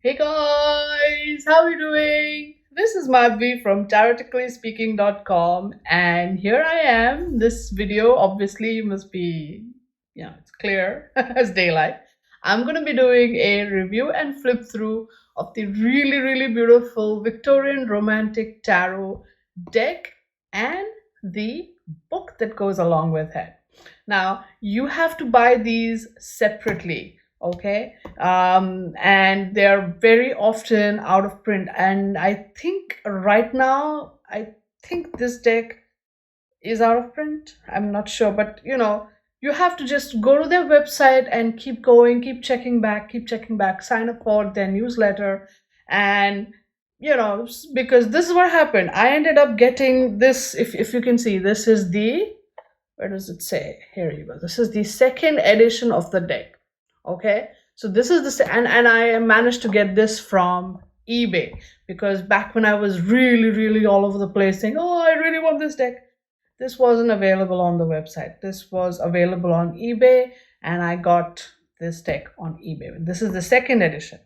Hey guys, how are you doing? This is Madhvi from TaroticallySpeaking.com, and here I am. This video, obviously, must be, it's clear as daylight. I'm going to be doing a review and flip through of the really, really beautiful Victorian romantic tarot deck and the book that goes along with it. Now, you have to buy these separately, okay? And they're very often out of print. And I think right now, I think this deck is out of print. I'm not sure, but you have to just go to their website and keep going, keep checking back, sign up for their newsletter. And because this is what happened. I ended up getting this. If you can see, this is the, where does it say? Here you go. This is the second edition of the deck. Okay, so this is and I managed to get this from eBay, because back when I was really all over the place saying, oh, I really want this deck, this wasn't available on the website. This was available on eBay, and I got this deck on eBay. This is the second edition.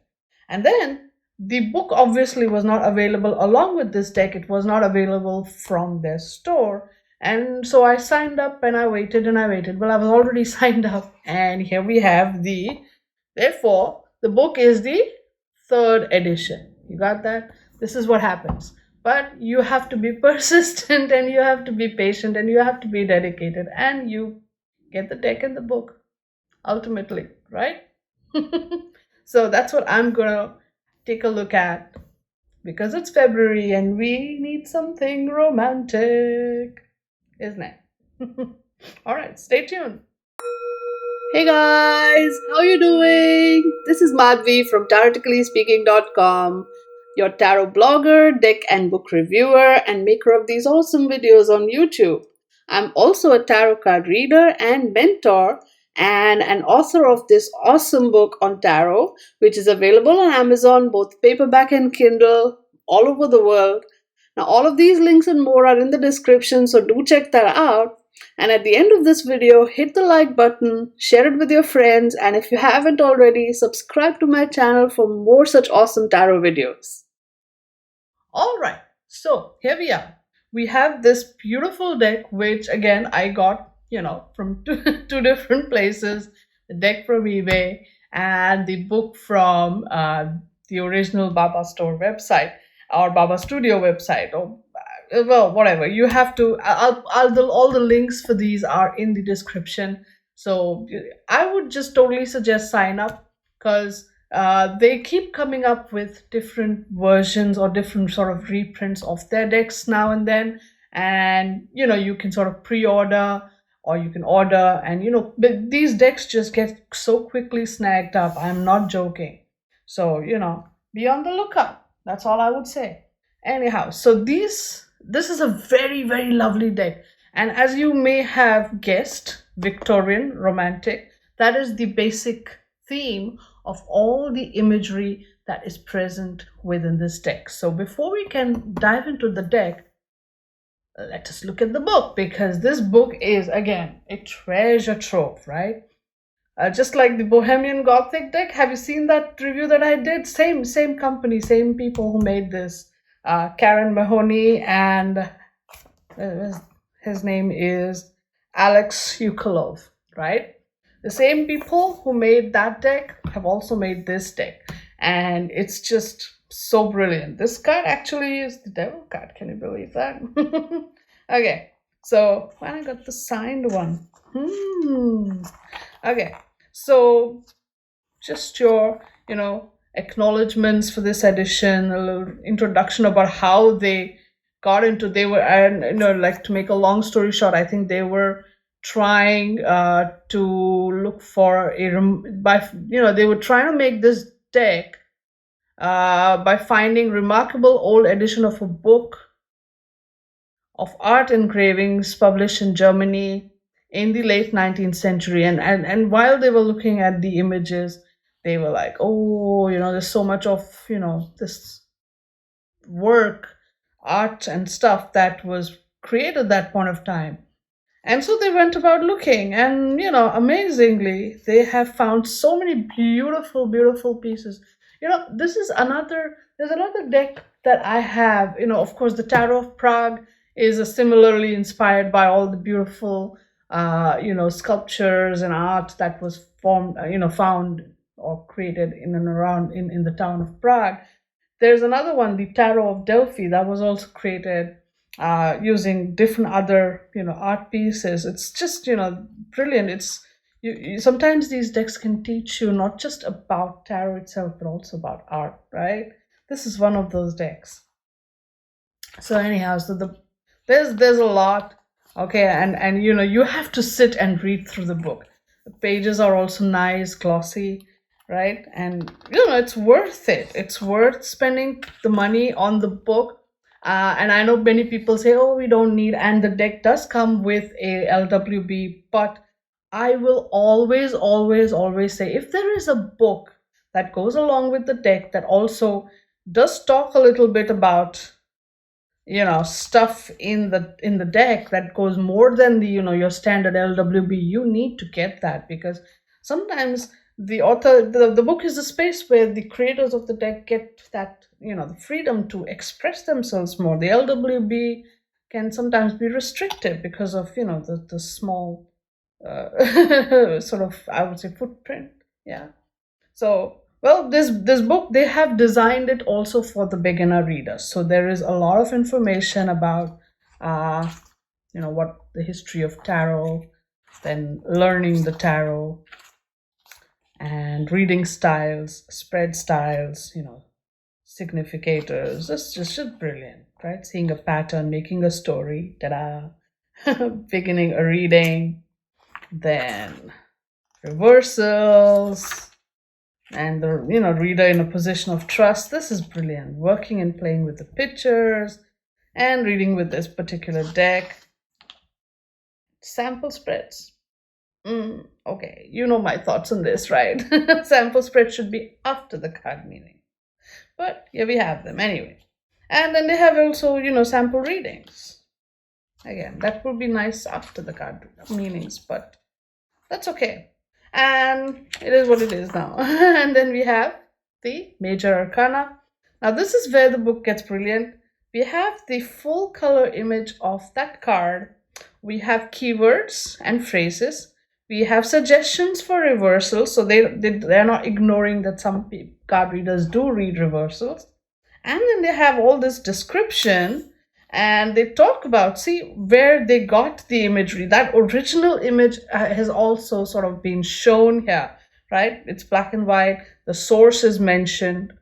And then the book obviously was not available along with this deck. It was not available from their store. And so I signed up and I waited and I waited. Well, I was already signed up, and here we have therefore, the book is the third edition. You got that? This is what happens. But you have to be persistent, and you have to be patient, and you have to be dedicated, and you get the deck and the book ultimately, right? So that's what I'm gonna take a look at, because it's February and we need something romantic, isn't it? All right, stay tuned. Hey guys, how you doing? This is Madhvi from TaroticallySpeaking.com, your tarot blogger, deck and book reviewer, and maker of these awesome videos on YouTube. I'm also a tarot card reader and mentor, and an author of this awesome book on tarot, which is available on Amazon, both paperback and Kindle, all over the world. Now, all of these links and more are in the description, so do check that out. And at the end of this video, hit the like button, share it with your friends, and if you haven't already, subscribe to my channel for more such awesome tarot videos. Alright, so here we are. We have this beautiful deck, which again I got, from two different places. The deck from eBay and the book from the original Baba Store website, or Baba Studio website, or well, whatever. You have to, all the links for these are in the description. So I would just totally suggest sign up, because they keep coming up with different versions or different sort of reprints of their decks now and then. And you can sort of pre-order, or you can order, and but these decks just get so quickly snagged up. I'm not joking. So be on the lookout. That's all I would say. Anyhow, so this is a very lovely deck, and as you may have guessed, Victorian romantic, that is the basic theme of all the imagery that is present within this deck. So before we can dive into the deck, let us look at the book, because this book is again a treasure trove, right? Just like the Bohemian Gothic deck. Have you seen that review that I did? Same company, same people who made this. Karen Mahony, and his name is Alex Ukilov, right? The same people who made that deck have also made this deck, and it's just so brilliant. This card actually is the devil card. Can you believe that? Okay, so I got the signed one. Okay, so just your acknowledgements for this edition, a little introduction about how they got into, they were, and like, to make a long story short, I think they were trying to look for they were trying to make this deck by finding remarkable old edition of a book of art engravings published in Germany in the late 19th century. And while they were looking at the images, they were like, oh, there's so much of, this work, art and stuff that was created at that point of time. And so they went about looking, and amazingly, they have found so many beautiful pieces. This is there's another deck that I have. Of course, the Tarot of Prague is similarly inspired by all the beautiful, sculptures and art that was found or created in and around in the town of Prague. There's another one, the Tarot of Delphi, that was also created using different other, art pieces. It's just, brilliant. Sometimes these decks can teach you not just about tarot itself, but also about art, right? This is one of those decks. So anyhow, there's a lot, okay, and you have to sit and read through the book. The pages are also nice, glossy, right? And it's worth it. It's worth spending the money on the book. And I know many people say, oh, we don't need, and the deck does come with a LWB, but I will always, always, always say, if there is a book that goes along with the deck that also does talk a little bit about stuff in the deck that goes more than the your standard LWB, you need to get that, because sometimes the book is a space where the creators of the deck get that the freedom to express themselves more. The LWB can sometimes be restricted because of the small sort of, I would say, footprint. Yeah. So, well, this book, they have designed it also for the beginner readers. So there is a lot of information about, what the history of tarot, then learning the tarot, and reading styles, spread styles, significators. It's just brilliant, right? Seeing a pattern, making a story, ta-da, beginning a reading, then reversals, and the reader in a position of trust. This is brilliant. Working and playing with the pictures and reading with this particular deck. Sample spreads. Okay, you know my thoughts on this, right? Sample spreads should be after the card meaning, but here we have them anyway. And then they have also sample readings. Again, that would be nice after the card meanings, but that's okay. And it is what it is now. And then we have the major arcana. Now this is where the book gets brilliant. We have the full color image of that card. We have keywords and phrases. We have suggestions for reversals, so they're not ignoring that some card readers do read reversals. And then they have all this description, and they talk about, see, where they got the imagery. That original image has also sort of been shown here, right? It's black and white. The source is mentioned,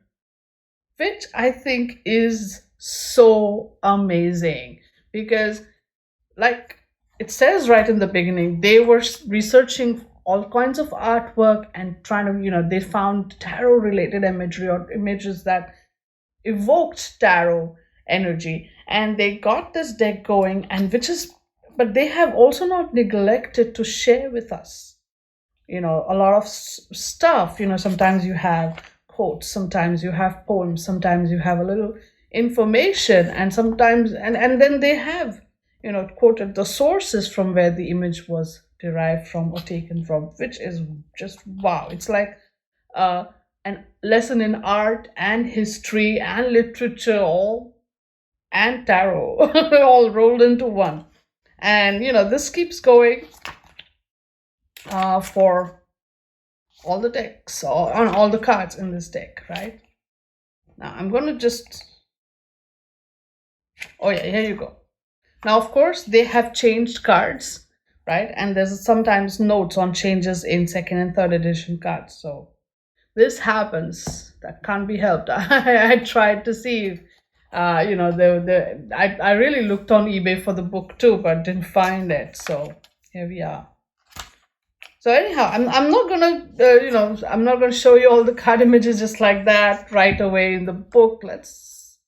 which I think is so amazing, because like it says right in the beginning, they were researching all kinds of artwork and trying to, they found tarot related imagery or images that evoked tarot energy, and they got this deck going, and but they have also not neglected to share with us a lot of stuff. Sometimes you have quotes, sometimes you have poems, sometimes you have a little information, and sometimes and then they have quoted the sources from where the image was derived from or taken from, which is just wow. It's like a lesson in art and history and literature, all and tarot all rolled into one. And this keeps going for all the decks, or on all the cards in this deck, right? Now I'm going to just, oh yeah, here you go. Now of course they have changed cards, right? And there's sometimes notes on changes in second and third edition cards. So this happens, that can't be helped. I tried to see if I really looked on eBay for the book too, but didn't find it. So here we are. So anyhow, I'm not gonna I'm not gonna show you all the card images just like that right away in the book. Let's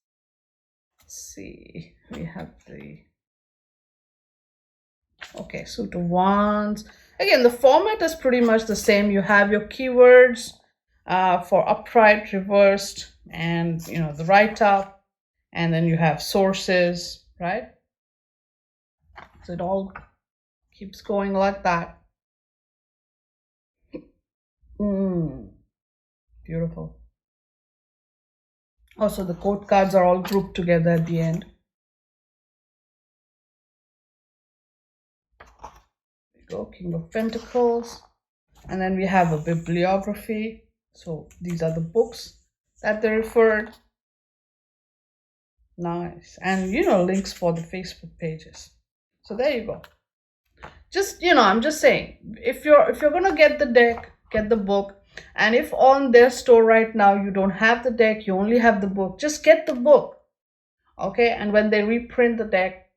see. We have the suit of wands. Again, the format is pretty much the same. You have your keywords for upright, reversed, and the right up, and then you have sources, right? So it all keeps going like that. Beautiful. Also, the quote cards are all grouped together at the end. There we go, King of Pentacles. And then we have a bibliography. So these are the books that they referred. Nice. And links for the Facebook pages. So there you go. Just I'm just saying, if you're gonna get the deck, get the book. And if on their store right now you don't have the deck, you only have the book, just get the book. Okay, and when they reprint the deck,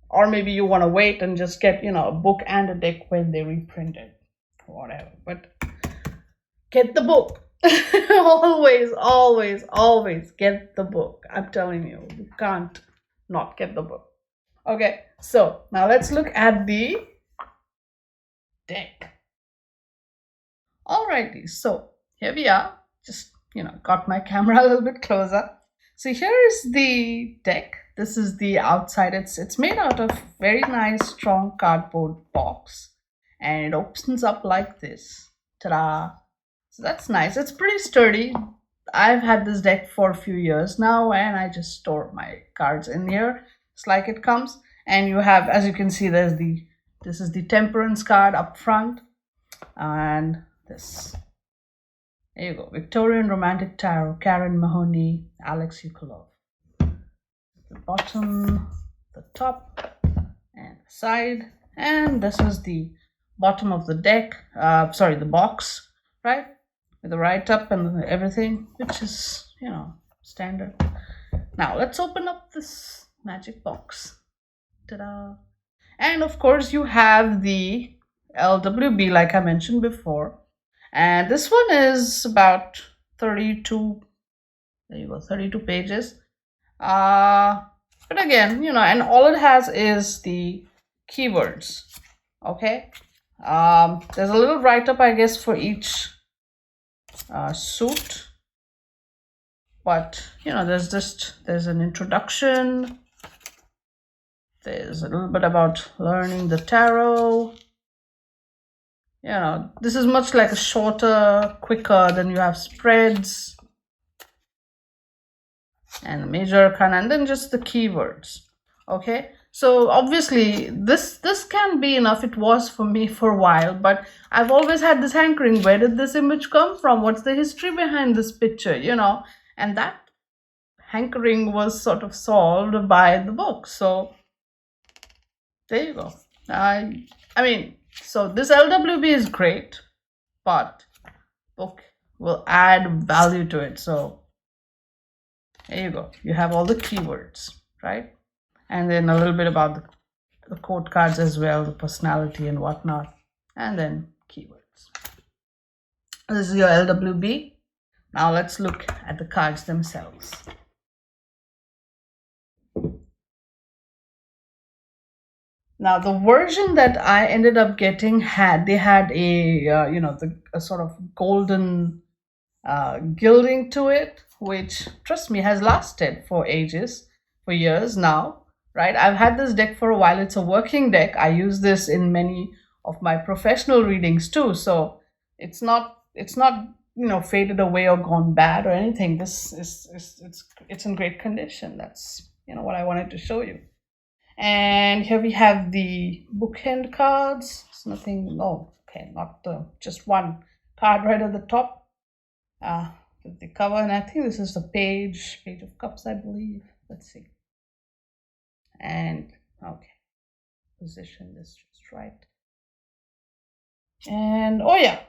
or maybe you want to wait and just get a book and a deck when they reprint it, whatever, but get the book. always get the book. I'm telling you, you can't not get the book. Okay, so now let's look at the deck. Alrighty, so here we are. Just got my camera a little bit closer. So here is the deck. This is the outside. It's made out of very nice strong cardboard box, and it opens up like this. Ta-da! So that's nice. It's pretty sturdy. I've had this deck for a few years now, and I just store my cards in here. It's like it comes, and you have, as you can see, this is the Temperance card up front, and this. There you go. Victorian Romantic Tarot, Karen Mahony, Alex Ukilov. The bottom, the top, and the side. And this is the bottom of the deck. The box, right? With the write-up and everything, which is, standard. Now, let's open up this magic box. Ta-da! And of course, you have the LWB, like I mentioned before. And this one is about 32, there you go, 32 pages. But again, and all it has is the keywords. Okay. There's a little write-up, I guess, for each suit. But, there's an introduction. There's a little bit about learning the tarot. This is much like a shorter, quicker, then you have spreads and a major arcana, and then just the keywords. Okay, so obviously this can be enough. It was for me for a while, but I've always had this hankering. Where did this image come from? What's the history behind this picture? And that hankering was sort of solved by the book. So there you go. So this LWB is great, but book will add value to it. So there you go. You have all the keywords, right? And then a little bit about the quote cards as well, the personality and whatnot, and then keywords. This is your LWB. Now let's look at the cards themselves. Now, the version that I ended up getting had a sort of golden gilding to it, which, trust me, has lasted for ages, for years now, right? I've had this deck for a while. It's a working deck. I use this in many of my professional readings too. So it's not faded away or gone bad or anything. This it's in great condition. That's what I wanted to show you. And here we have the bookend cards. It's nothing, no, okay, not just one card right at the top. The cover, and I think this is the page of cups, I believe. Let's see. And okay, position this just right. And oh yeah,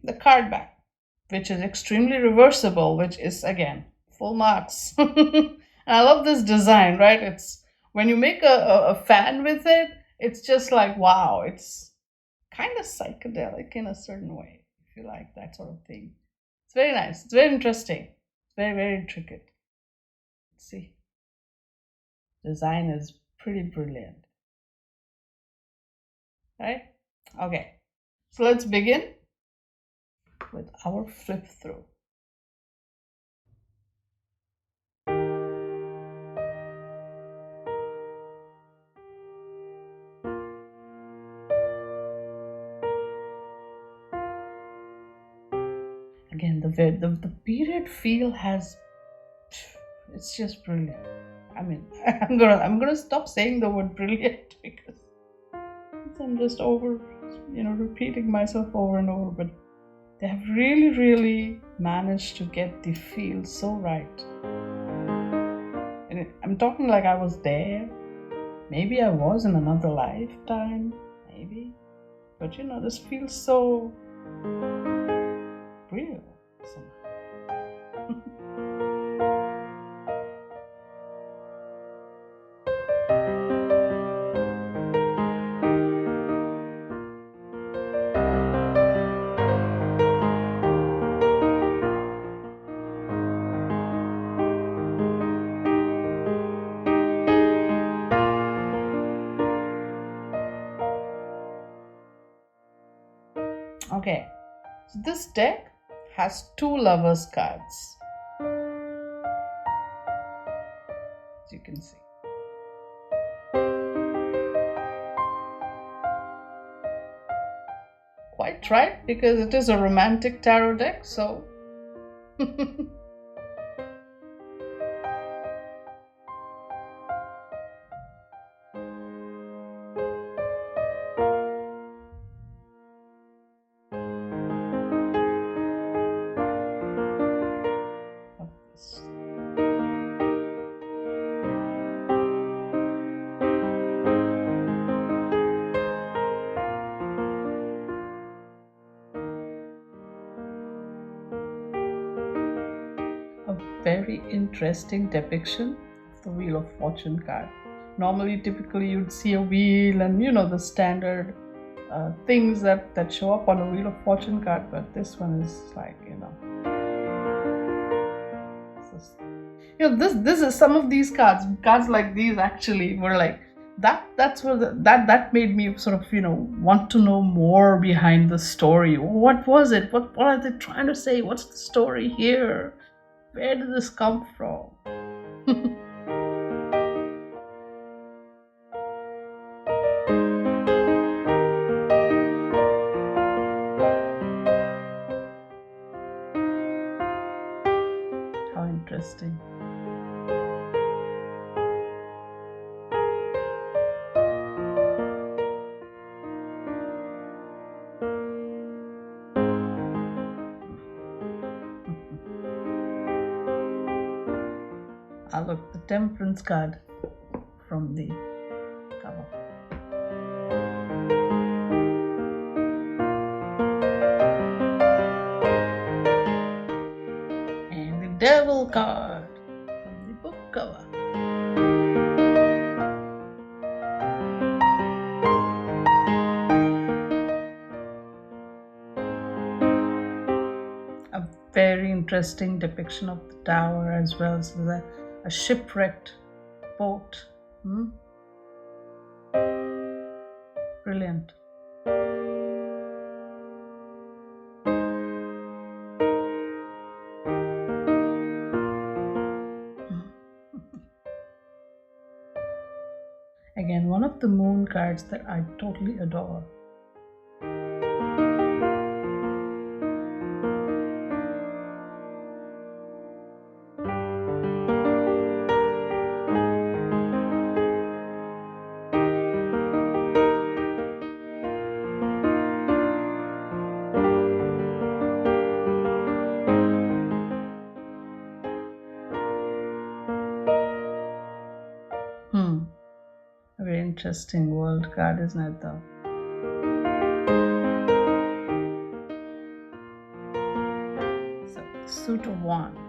the card back, which is extremely reversible, which is again full marks. And I love this design, right? It's when you make a fan with it, it's just like, wow, it's kind of psychedelic in a certain way, if you like that sort of thing. It's very nice. It's very interesting. It's very, very intricate. Let's see. Design is pretty brilliant. Right? Okay. So let's begin with our flip through. Again, the period feel has It's just brilliant. I mean, I'm gonna stop saying the word brilliant because I'm just repeating myself over and over. But they have really managed to get the feel so right. And I'm talking like I was there. Maybe I was in another lifetime. Maybe. But this feels so real somehow. Okay, so this deck has 2 lovers cards, as you can see. Quite right, because it is a romantic tarot deck, so a very interesting depiction of the Wheel of Fortune card. Normally, typically, you'd see a wheel and the standard things that show up on a Wheel of Fortune card, but this one is like this is some of these cards like these actually were like that's where that made me sort of want to know more behind the story. What was it? What are they trying to say? What's the story here? Where did this come from? How interesting. Look, the Temperance card from the cover. And the Devil card from the book cover. A very interesting depiction of the tower as well. So a shipwrecked boat. Brilliant. Again, one of the moon cards that I totally adore. A very interesting world card, isn't it, though? So, Suit of Wands.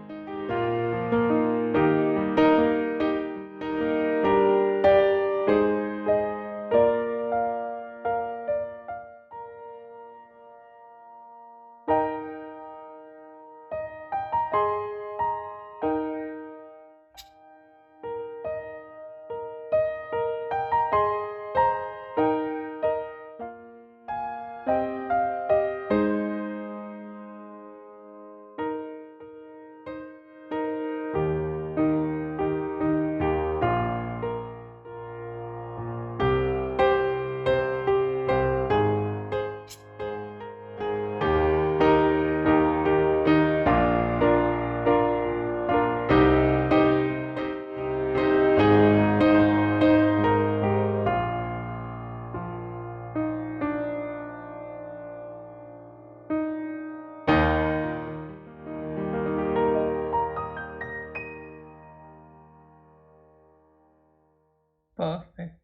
Perfect.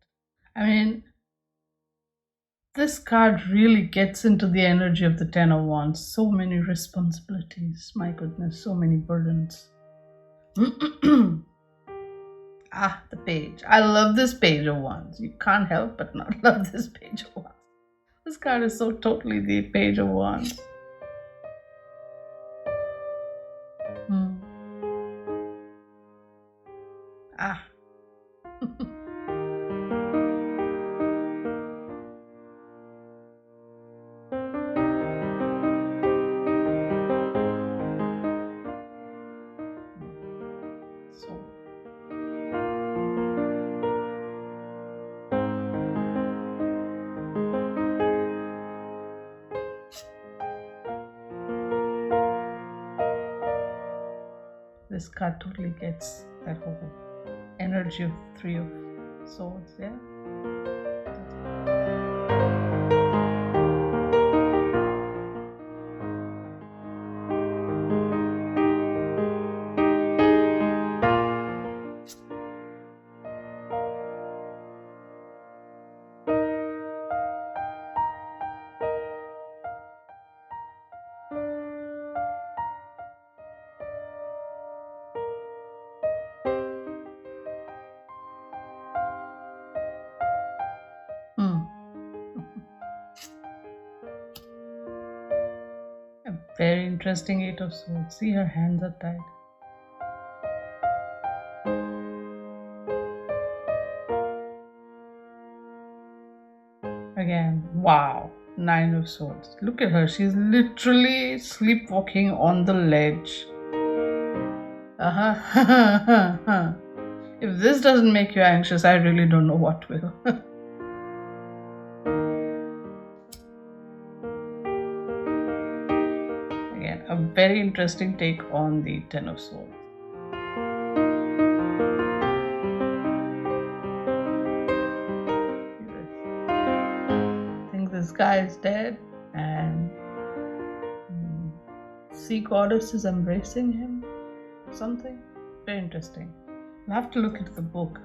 I mean, this card really gets into the energy of the Ten of Wands. So many responsibilities. My goodness, so many burdens. Ah, the page. I love this page of wands. You can't help but not love this page of wands. This card is so totally the page of wands. Hmm. Ah. So this card totally gets that whole energy of Three of Swords, yeah. Hmm. A very interesting Eight of Swords. See, her hands are tied. Again, wow. Nine of Swords. Look at her. She's literally sleepwalking on the ledge. Uh-huh. If this doesn't make you anxious, I really don't know what will. Again, a very interesting take on the Ten of Swords. I think this guy is dead, and sea goddess is embracing him. Something very interesting. I'll have to look into the book.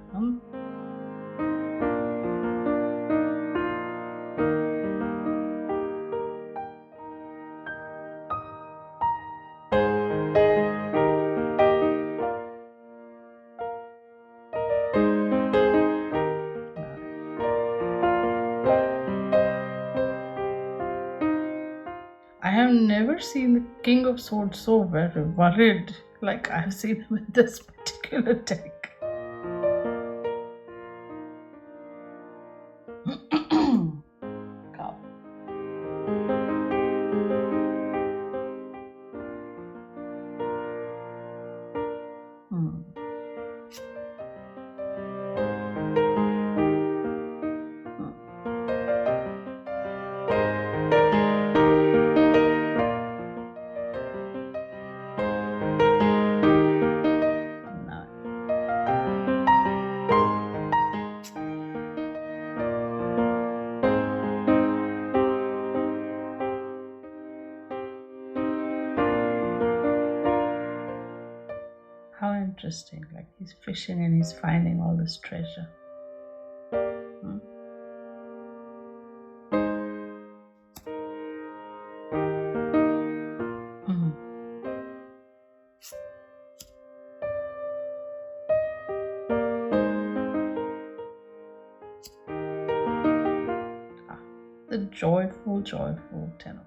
I have never seen the King of Swords so very worried like I've seen him in this particular deck. Cup. How interesting, like he's fishing and he's finding all this treasure. The joyful Ten of.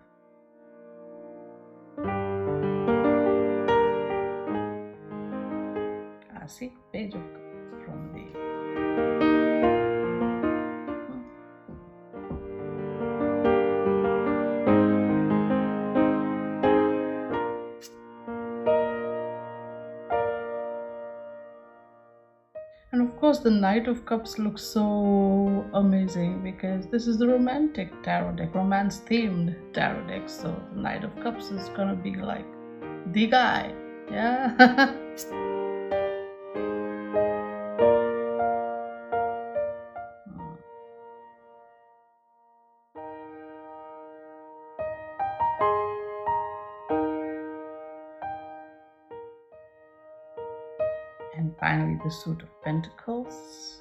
See, Page of Cups from the. And of course, the Knight of Cups looks so amazing because this is the romantic tarot deck, romance themed tarot deck. So the Knight of Cups is gonna be like the guy, yeah. And finally, the Suit of Pentacles.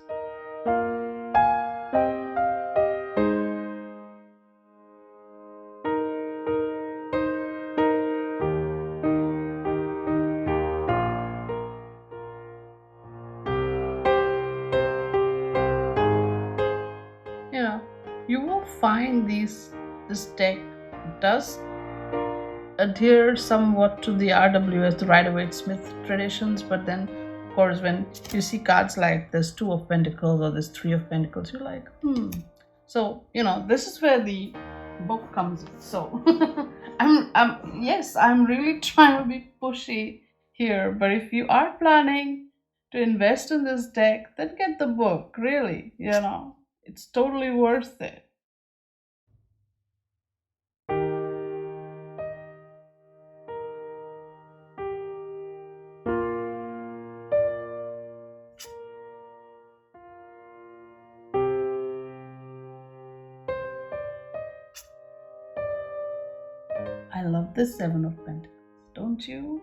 You know, you will find this deck does adhere somewhat to the RWS, the Rider-Waite-Smith traditions, but then of course when you see cards like this Two of Pentacles or this Three of Pentacles, you're like, So, this is where the book comes in. So I'm really trying to be pushy here, but if you are planning to invest in this deck, then get the book, really, it's totally worth it. I love the Seven of Pentacles, don't you?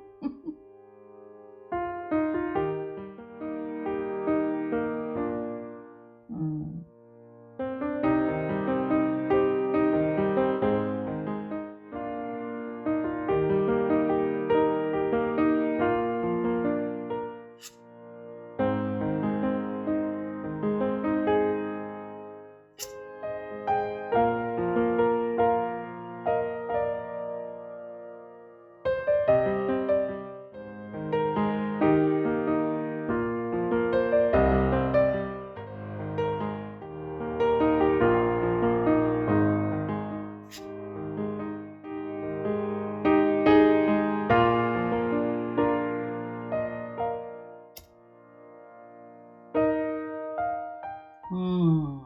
Mm.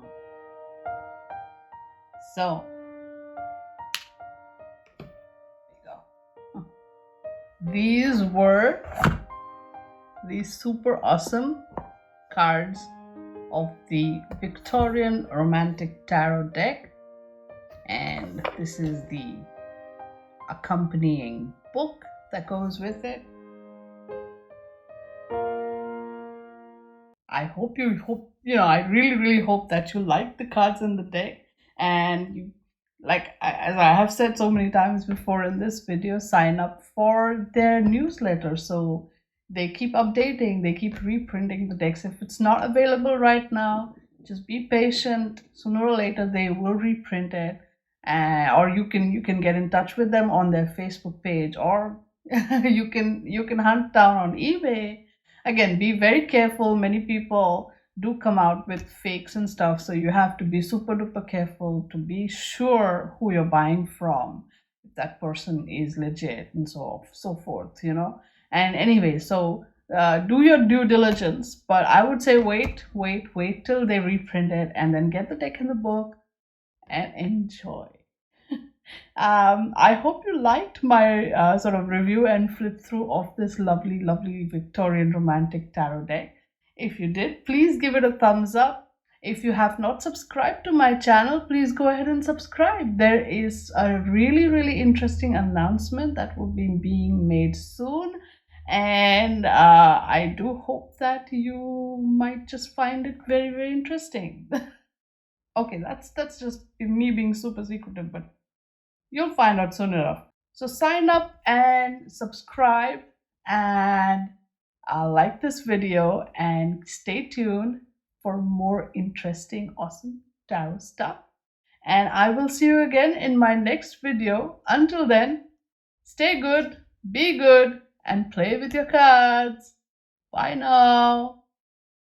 So, there you go. These were these super awesome cards of the Victorian Romantic Tarot deck, and this is the accompanying book that goes with it. I really hope that you like the cards in the deck, and you, as I have said so many times before in this video, sign up for their newsletter. So they keep updating, they keep reprinting the decks. If it's not available right now, just be patient. Sooner or later they will reprint it, or you can get in touch with them on their Facebook page, or you can hunt down on eBay. Again, be very careful. Many people do come out with fakes and stuff, so you have to be super duper careful to be sure who you're buying from, if that person is legit, and so forth. And anyway, so do your due diligence, but I would say wait till they reprint it, and then get the deck in the book and enjoy. I hope you liked my sort of review and flip through of this lovely, lovely Victorian Romantic Tarot deck. If you did, please give it a thumbs up. If you have not subscribed to my channel, please go ahead and subscribe. There is a really, really interesting announcement that will be being made soon. And I do hope that you might just find it very, very interesting. Okay, that's just me being super secretive, but you'll find out soon enough. So sign up and subscribe, and like this video, and stay tuned for more interesting, awesome tarot stuff. And I will see you again in my next video. Until then, stay good, be good, and play with your cards. Bye now.